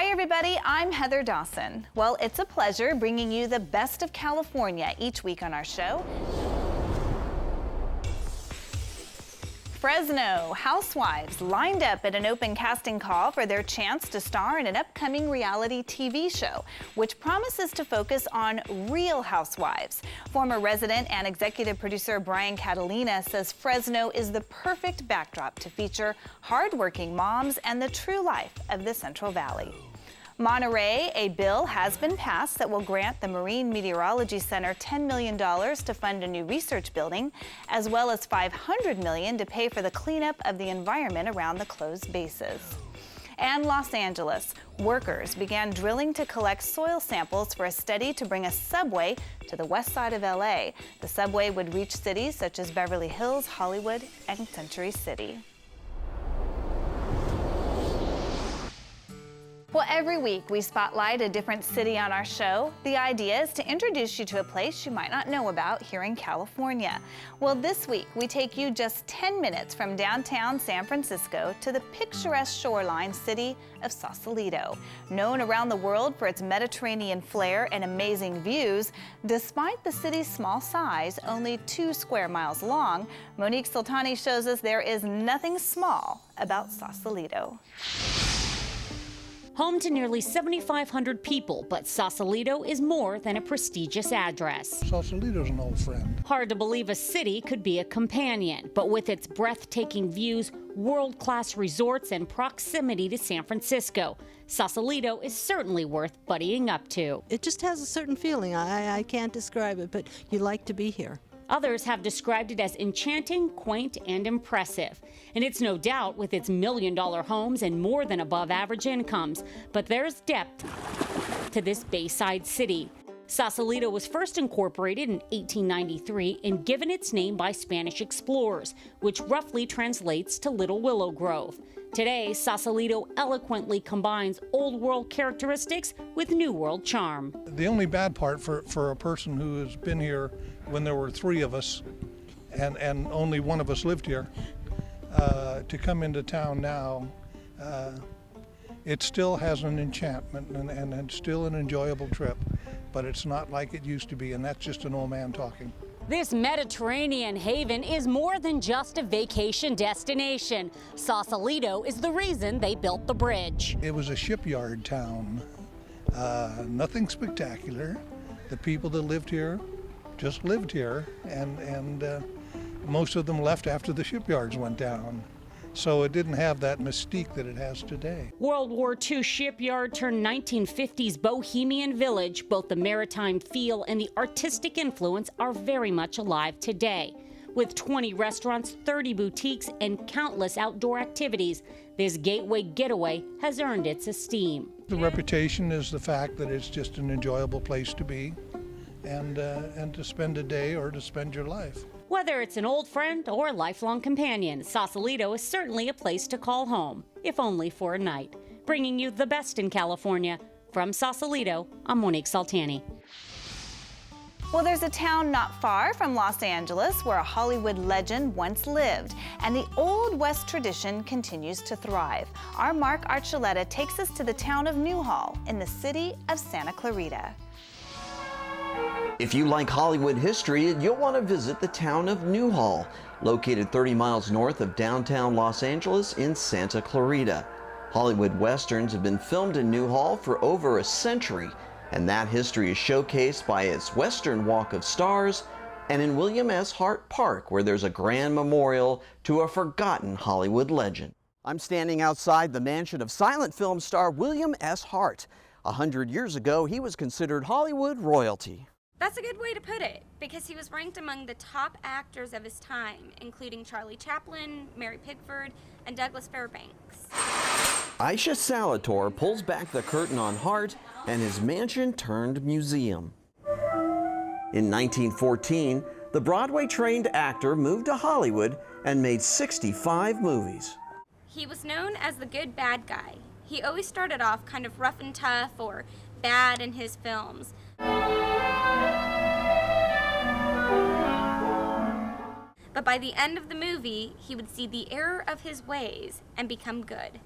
Hi everybody, I'm Heather Dawson. Well, it's a pleasure bringing you the best of California each week on our show. Fresno housewives lined up at an open casting call for their chance to star in an upcoming reality TV show, which promises to focus on real housewives. Former resident and executive producer Brian Catalina says Fresno is the perfect backdrop to feature hardworking moms and the true life of the Central Valley. Monterey, a bill has been passed that will grant the Marine Meteorology Center $10 million to fund a new research building, as well as $500 million to pay for the cleanup of the environment around the closed bases. And Los Angeles, workers began drilling to collect soil samples for a study to bring a subway to the west side of LA. The subway would reach cities such as Beverly Hills, Hollywood, and Century City. Well, every week we spotlight a different city on our show. The idea is to introduce you to a place you might not know about here in California. Well, this week we take you just 10 minutes from downtown San Francisco to the picturesque shoreline city of Sausalito. Known around the world for its Mediterranean flair and amazing views, despite the city's small size, only 2 square miles long, Monique Sultani shows us there is nothing small about Sausalito. Home to nearly 7,500 people, but Sausalito is more than a prestigious address. Sausalito's an old friend. Hard to believe a city could be a companion, but with its breathtaking views, world-class resorts, and proximity to San Francisco, Sausalito is certainly worth buddying up to. It just has a certain feeling. I can't describe it, but you like to be here. Others have described it as enchanting, quaint, and impressive. And it's no doubt with its million-dollar homes and more than above-average incomes. But there's depth to this Bayside city. Sausalito was first incorporated in 1893 and given its name by Spanish explorers, which roughly translates to Little Willow Grove. Today, Sausalito eloquently combines old-world characteristics with new world charm. The only bad part for a person who has been here when there were 3 of us and only one of us lived here, to come into town now, it still has an enchantment and still an enjoyable trip, but it's not like it used to be, and that's just an old man talking. This Mediterranean haven is more than just a vacation destination. Sausalito is the reason they built the bridge. It was a shipyard town, nothing spectacular. The people that lived here just lived here, and most of them left after the shipyards went down. So it didn't have that mystique that it has today. World War II shipyard turned 1950s bohemian village. Both the maritime feel and the artistic influence are very much alive today. With 20 restaurants, 30 boutiques, and countless outdoor activities, this gateway getaway has earned its esteem. The reputation is the fact that it's just an enjoyable place to be and to spend a day or to spend your life. Whether it's an old friend or a lifelong companion, Sausalito is certainly a place to call home, if only for a night. Bringing you the best in California. From Sausalito, I'm Monique Sultani. Well, there's a town not far from Los Angeles where a Hollywood legend once lived, and the Old West tradition continues to thrive. Our Mark Archuleta takes us to the town of Newhall in the city of Santa Clarita. If you like Hollywood history, you'll want to visit the town of Newhall, located 30 miles north of downtown Los Angeles in Santa Clarita. Hollywood westerns have been filmed in Newhall for over a century, and that history is showcased by its Western Walk of Stars and in William S. Hart Park, where there's a grand memorial to a forgotten Hollywood legend. I'm standing outside the mansion of silent film star William S. Hart. 100 years ago, he was considered Hollywood royalty. That's a good way to put it, because he was ranked among the top actors of his time, including Charlie Chaplin, Mary Pickford, and Douglas Fairbanks. Aisha Salator pulls back the curtain on Hart and his mansion turned museum. In 1914, the Broadway-trained actor moved to Hollywood and made 65 movies. He was known as the good bad guy. He always started off kind of rough and tough or bad in his films. But by the end of the movie, he would see the error of his ways and become good.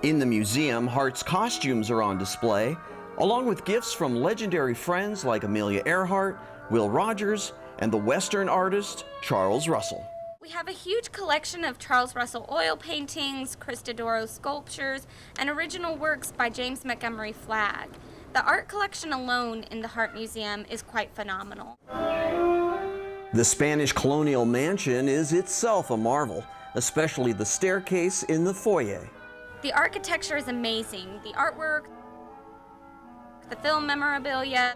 In the museum, Hart's costumes are on display, along with gifts from legendary friends like Amelia Earhart, Will Rogers, and the Western artist Charles Russell. We have a huge collection of Charles Russell oil paintings, Christodoro sculptures, and original works by James Montgomery Flagg. The art collection alone in the Hart Museum is quite phenomenal. The Spanish colonial mansion is itself a marvel, especially the staircase in the foyer. The architecture is amazing. The artwork, the film memorabilia,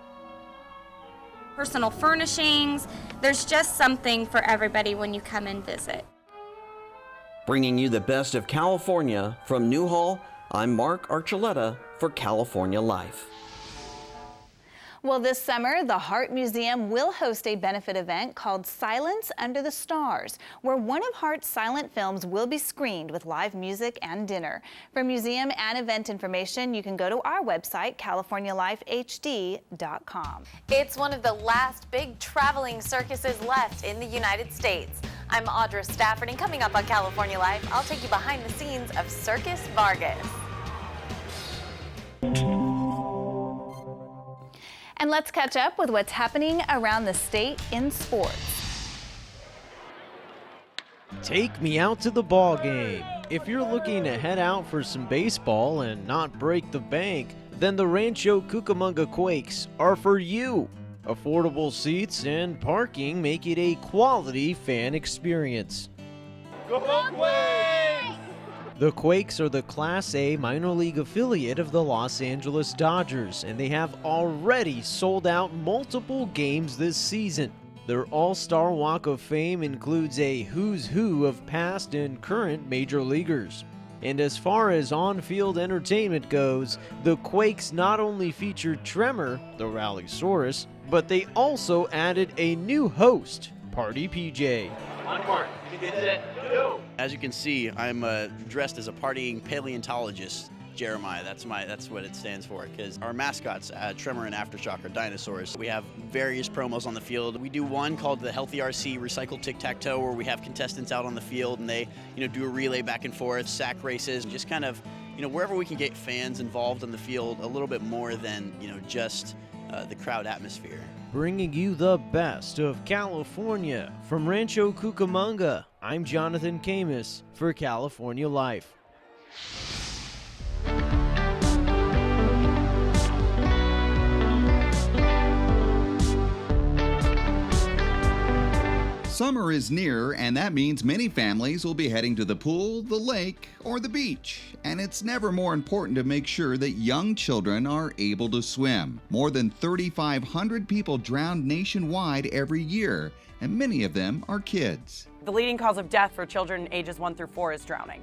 personal furnishings. There's just something for everybody when you come and visit. Bringing you the best of California from Newhall, I'm Mark Archuleta for California Life. Well, this summer, the Hart Museum will host a benefit event called Silence Under the Stars, where one of Hart's silent films will be screened with live music and dinner. For museum and event information, you can go to our website, californialifehd.com. It's one of the last big traveling circuses left in the United States. I'm Audra Stafford, and coming up on California Life, I'll take you behind the scenes of Circus Vargas. And let's catch up with what's happening around the state in sports. Take me out to the ball game. If you're looking to head out for some baseball and not break the bank, then the Rancho Cucamonga Quakes are for you. Affordable seats and parking make it a quality fan experience. Go Quakes! The Quakes are the Class A minor league affiliate of the Los Angeles Dodgers, and they have already sold out multiple games this season. Their All-Star Walk of Fame includes a who's who of past and current major leaguers. And as far as on-field entertainment goes, the Quakes not only featured Tremor, the Rallysaurus, but they also added a new host, Party PJ. On mark, get set, go! As you can see, I'm dressed as a partying paleontologist, Jeremiah. That's what it stands for, because our mascots, Tremor and Aftershock, are dinosaurs. We have various promos on the field. We do one called the Healthy RC Recycle Tic-Tac-Toe, where we have contestants out on the field and they, do a relay back and forth, sack races, and just kind of, wherever we can get fans involved in the field a little bit more than, just the crowd atmosphere. Bringing you the best of California from Rancho Cucamonga. I'm Jonathan Camus for California Life. Summer is near, and that means many families will be heading to the pool, the lake, or the beach. And it's never more important to make sure that young children are able to swim. More than 3,500 people drown nationwide every year, and many of them are kids. The leading cause of death for children ages 1 through 4 is drowning.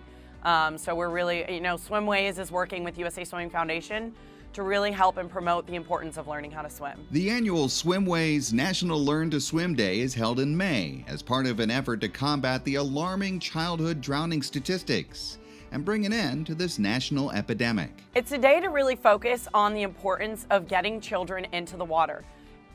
So we're really, Swimways is working with USA Swimming Foundation to really help and promote the importance of learning how to swim. The annual Swimways National Learn to Swim Day is held in May as part of an effort to combat the alarming childhood drowning statistics and bring an end to this national epidemic. It's a day to really focus on the importance of getting children into the water.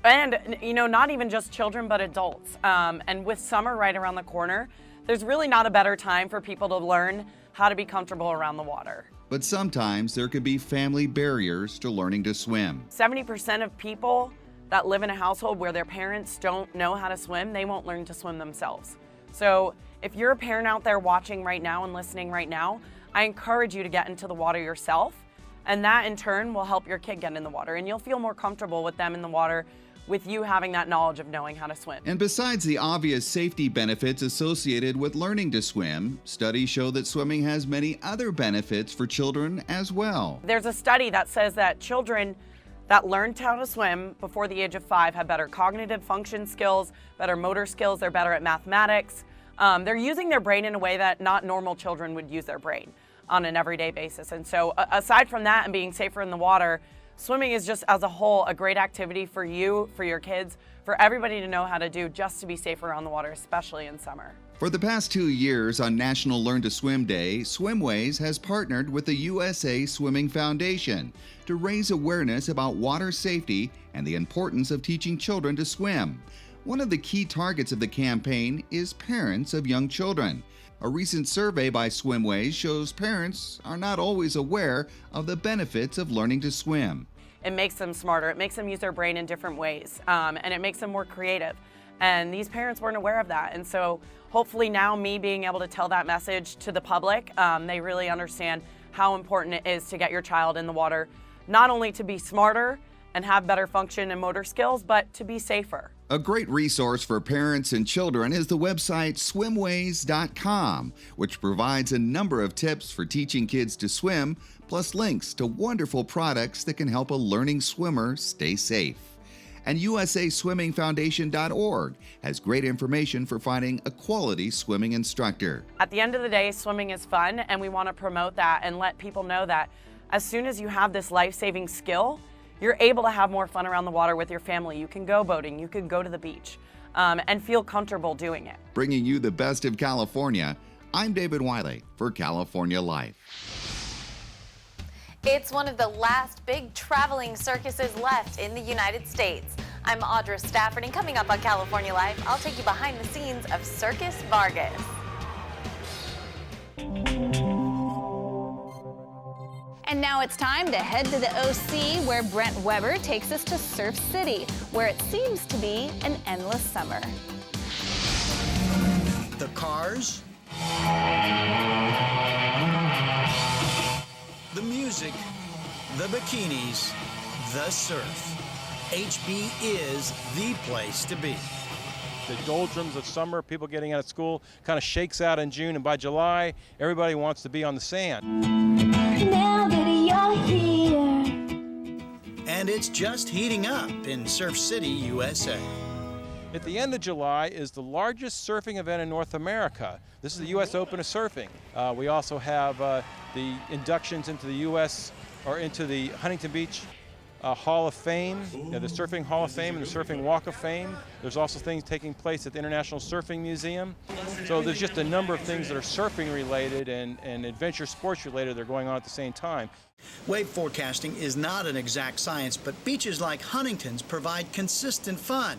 And, not even just children, but adults. And with summer right around the corner, there's really not a better time for people to learn how to be comfortable around the water. But sometimes there could be family barriers to learning to swim. 70% of people that live in a household where their parents don't know how to swim, they won't learn to swim themselves. So if you're a parent out there watching right now and listening right now, I encourage you to get into the water yourself, and that in turn will help your kid get in the water, and you'll feel more comfortable with them in the water with you having that knowledge of knowing how to swim. And besides the obvious safety benefits associated with learning to swim, studies show that swimming has many other benefits for children as well. There's a study that says that children that learned how to swim before the age of 5 have better cognitive function skills, better motor skills, they're better at mathematics. They're using their brain in a way that not normal children would use their brain on an everyday basis. And so aside from that and being safer in the water, swimming is just as a whole a great activity for you, for your kids, for everybody to know how to do just to be safer around the water, especially in summer. For the past 2 years on National Learn to Swim Day, Swimways has partnered with the USA Swimming Foundation to raise awareness about water safety and the importance of teaching children to swim. One of the key targets of the campaign is parents of young children. A recent survey by Swimways shows parents are not always aware of the benefits of learning to swim. It makes them smarter. It makes them use their brain in different ways, and it makes them more creative. And these parents weren't aware of that. And so hopefully now me being able to tell that message to the public, they really understand how important it is to get your child in the water, not only to be smarter and have better function and motor skills, but to be safer. A great resource for parents and children is the website swimways.com, which provides a number of tips for teaching kids to swim, plus links to wonderful products that can help a learning swimmer stay safe. And USASwimmingFoundation.org has great information for finding a quality swimming instructor. At the end of the day, swimming is fun, and we want to promote that and let people know that as soon as you have this life-saving skill, you're able to have more fun around the water with your family. You can go boating, you can go to the beach, and feel comfortable doing it. Bringing you the best of California, I'm David Wiley for California Life. It's one of the last big traveling circuses left in the United States. I'm Audra Stafford, and coming up on California Life, I'll take you behind the scenes of Circus Vargas. And now it's time to head to the OC, where Brent Weber takes us to Surf City, where it seems to be an endless summer. The cars, the music, the bikinis, the surf. HB is the place to be. The doldrums of summer, people getting out of school, kind of shakes out in June, and by July, everybody wants to be on the sand. Now that you're here. And it's just heating up in Surf City, USA. At the end of July is the largest surfing event in North America. This is the U.S. Open of Surfing. We also have the inductions into the U.S. or into the Huntington Beach Hall of Fame, the Surfing Hall of Fame and the Surfing Walk of Fame. There's also things taking place at the International Surfing Museum. So there's just a number of things that are surfing related and adventure sports related that are going on at the same time. Wave forecasting is not an exact science, but beaches like Huntington's provide consistent fun.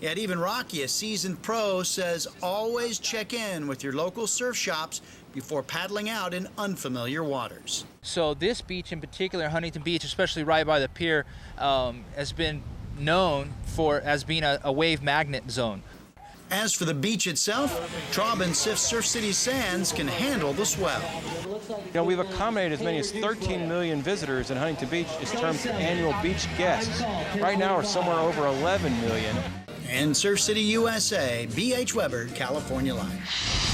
Yet even Rocky, a seasoned pro, says always check in with your local surf shops before paddling out in unfamiliar waters. So this beach in particular, Huntington Beach, especially right by the pier, has been known for as being a wave magnet zone. As for the beach itself, Traub and Sif Surf City Sands can handle the swell. You know, we've accommodated as many as 13 million visitors in Huntington Beach in terms of annual beach guests. Right now we're somewhere over 11 million. In Surf City, USA, B.H. Weber, California Life.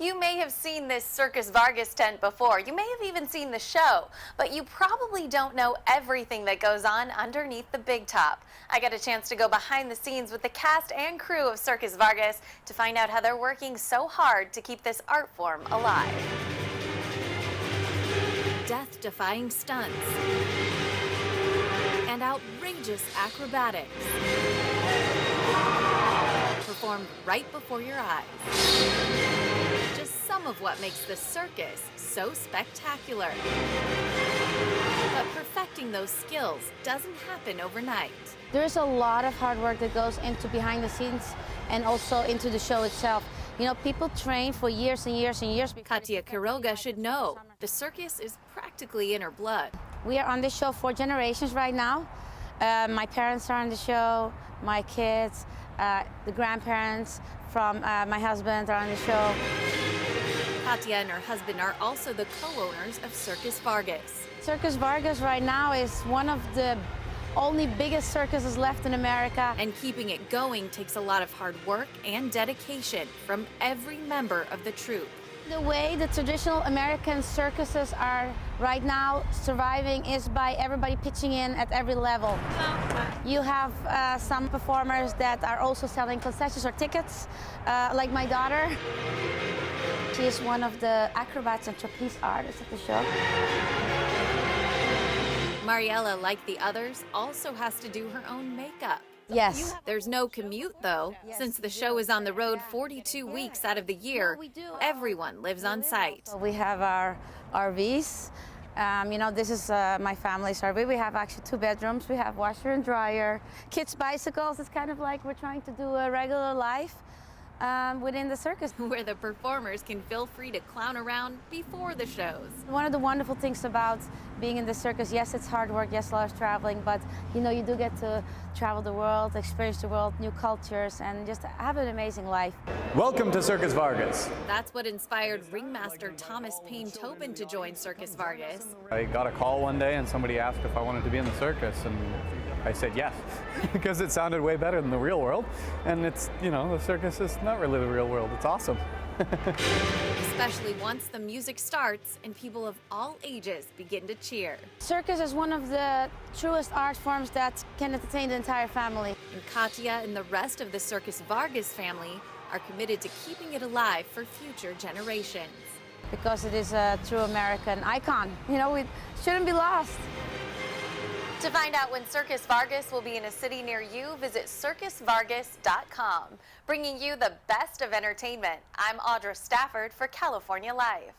You may have seen this Circus Vargas tent before. You may have even seen the show, but you probably don't know everything that goes on underneath the big top. I got a chance to go behind the scenes with the cast and crew of Circus Vargas to find out how they're working so hard to keep this art form alive. Death-defying stunts and outrageous acrobatics performed right before your eyes. Just some of what makes the circus so spectacular. But perfecting those skills doesn't happen overnight. There's a lot of hard work that goes into behind the scenes and also into the show itself. You know, people train for years and years and years. Katia Quiroga should know the circus is practically in her blood. We are on this show 4 generations right now. My parents are on the show, my kids, the grandparents from my husband are on the show. Katia and her husband are also the co-owners of Circus Vargas. Circus Vargas right now is one of the only biggest circuses left in America. And keeping it going takes a lot of hard work and dedication from every member of the troupe. The way the traditional American circuses are right now surviving is by everybody pitching in at every level. You have some performers that are also selling concessions or tickets, like my daughter. She is one of the acrobats and trapeze artists at the show. Mariella, like the others, also has to do her own makeup. Yes. There's no commute, though. Since the show is on the road 42 weeks out of the year, everyone lives on site. We have our RVs. You know, this is my family's RV. We have actually 2 bedrooms. We have washer and dryer. Kids' bicycles. It's kind of like we're trying to do a regular life. within the circus. Where the performers can feel free to clown around before the shows. One of the wonderful things about being in the circus, yes, it's hard work, yes, a lot of traveling, but you know, you do get to travel the world, experience the world, new cultures, and just have an amazing life. Welcome to Circus Vargas. That's what inspired ringmaster Thomas Payne Tobin to join Circus Vargas. I got a call one day and somebody asked if I wanted to be in the circus, and I said yes, because it sounded way better than the real world. And it's, you know, the circus is not really the real world. It's awesome. Especially once the music starts and people of all ages begin to cheer. Circus is one of the truest art forms that can entertain the entire family. And Katya and the rest of the Circus Vargas family are committed to keeping it alive for future generations. Because it is a true American icon. You know, it shouldn't be lost. To find out when Circus Vargas will be in a city near you, visit circusvargas.com. Bringing you the best of entertainment, I'm Audra Stafford for California Live.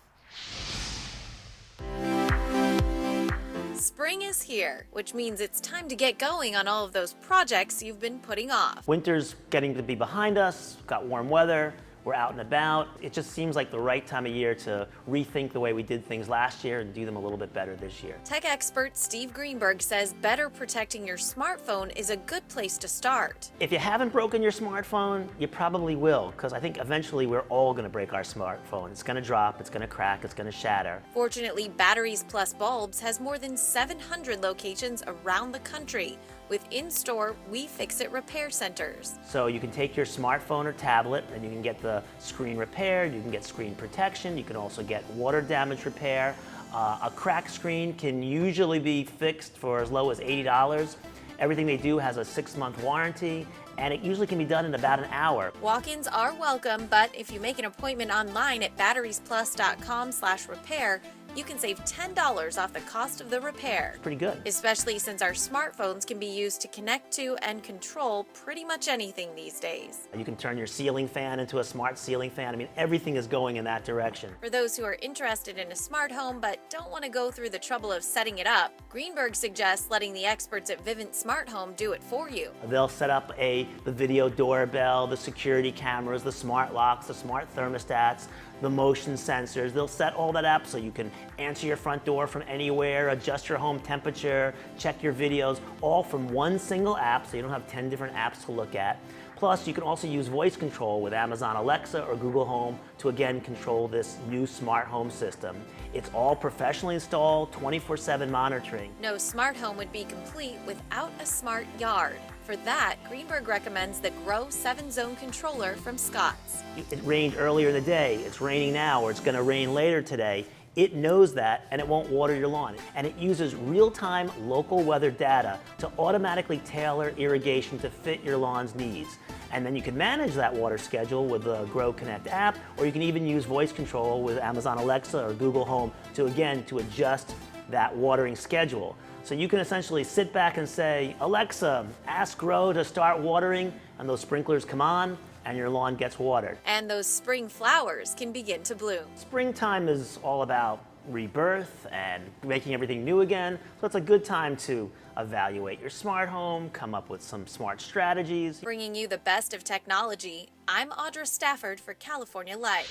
Spring is here, which means it's time to get going on all of those projects you've been putting off. Winter's getting to be behind us, got warm weather. We're out and about. It just seems like the right time of year to rethink the way we did things last year and do them a little bit better this year. Tech expert Steve Greenberg says better protecting your smartphone is a good place to start. If you haven't broken your smartphone, you probably will, because I think eventually we're all going to break our smartphone. It's going to drop, it's going to crack, it's going to shatter. Fortunately, Batteries Plus Bulbs has more than 700 locations around the country with in-store We Fix It repair centers. So you can take your smartphone or tablet and you can get the screen repaired, you can get screen protection, you can also get water damage repair. A cracked screen can usually be fixed for as low as $80. Everything they do has a 6-month warranty, and it usually can be done in about an hour. Walk-ins are welcome, but if you make an appointment online at batteriesplus.com/repair, you can save $10 off the cost of the repair. Pretty good. Especially since our smartphones can be used to connect to and control pretty much anything these days. You can turn your ceiling fan into a smart ceiling fan. I mean, everything is going in that direction. For those who are interested in a smart home but don't want to go through the trouble of setting it up, Greenberg suggests letting the experts at Vivint Smart Home do it for you. They'll set up the video doorbell, the security cameras, the smart locks, the smart thermostats, the motion sensors. They'll set all that up so you can answer your front door from anywhere, adjust your home temperature, check your videos, all from one single app, so you don't have 10 different apps to look at. Plus, you can also use voice control with Amazon Alexa or Google Home to again control this new smart home system. It's all professionally installed, 24/7 monitoring. No smart home would be complete without a smart yard. For that, Greenberg recommends the Grow 7-Zone controller from Scott's. It rained earlier in the day, it's raining now, or it's going to rain later today. It knows that, and it won't water your lawn. And it uses real-time local weather data to automatically tailor irrigation to fit your lawn's needs. And then you can manage that water schedule with the Grow Connect app, or you can even use voice control with Amazon Alexa or Google Home to adjust that watering schedule. So you can essentially sit back and say, Alexa, ask Grow to start watering, and those sprinklers come on, and your lawn gets watered. And those spring flowers can begin to bloom. Springtime is all about rebirth and making everything new again, so it's a good time to evaluate your smart home, come up with some smart strategies. Bringing you the best of technology, I'm Audra Stafford for California Live.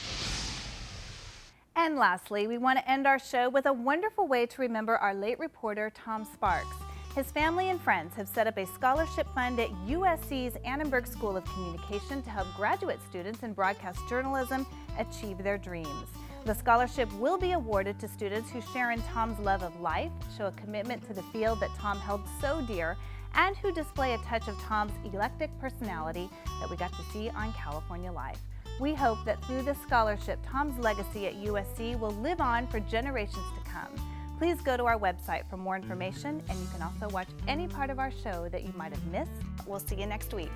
And lastly, we want to end our show with a wonderful way to remember our late reporter, Tom Sparks. His family and friends have set up a scholarship fund at USC's Annenberg School of Communication to help graduate students in broadcast journalism achieve their dreams. The scholarship will be awarded to students who share in Tom's love of life, show a commitment to the field that Tom held so dear, and who display a touch of Tom's eclectic personality that we got to see on California Live. We hope that through this scholarship, Tom's legacy at USC will live on for generations to come. Please go to our website for more information, and you can also watch any part of our show that you might have missed. We'll see you next week.